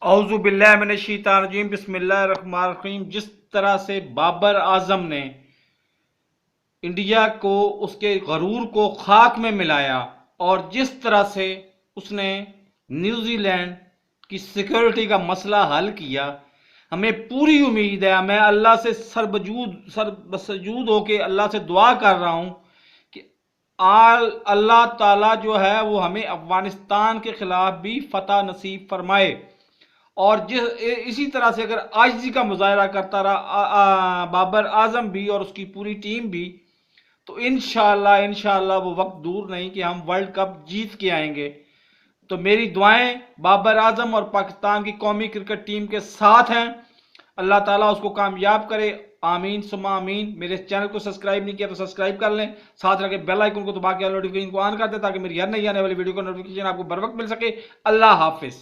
औज़ुबिल्लाहिमिनश्शैतानिर्रजीम बिस्मिल्लाहिर्रहमानिर्रहीम। जिस तरह से बाबर आजम ने इंडिया को उसके गरूर को खाक में मिलाया और जिस तरह से उसने न्यूजीलैंड की सिक्योरिटी का मसला हल किया, हमें पूरी उम्मीद है। मैं अल्लाह से सरबसजूद होके अल्लाह से दुआ कर रहा हूं कि अल्लाह ताला जो है वो हमें अफगानिस्तान के खिलाफ भी फतह नसीब फरमाए। और जिस इसी तरह से अगर आजिज़ी का मुजाहरा करता रहा बाबर आजम भी और उसकी पूरी टीम भी, तो इंशाल्लाह वो वक्त दूर नहीं कि हम वर्ल्ड कप जीत के आएंगे। तो मेरी दुआएं बाबर आजम और पाकिस्तान की कौमी क्रिकेट टीम के साथ हैं। अल्लाह ताला उसको कामयाब करे, आमीन सुमा आमीन। मेरे चैनल को सब्सक्राइब नहीं किया तो सब्सक्राइब कर लें, साथ रखे बेल आइकन को दबा के नोटिफिकेशन को ऑन कर दें ताकि मेरी हर नई आने वाली वीडियो का नोटिफिकेशन आपको बर वक्त मिल सके। अल्लाह हाफिज।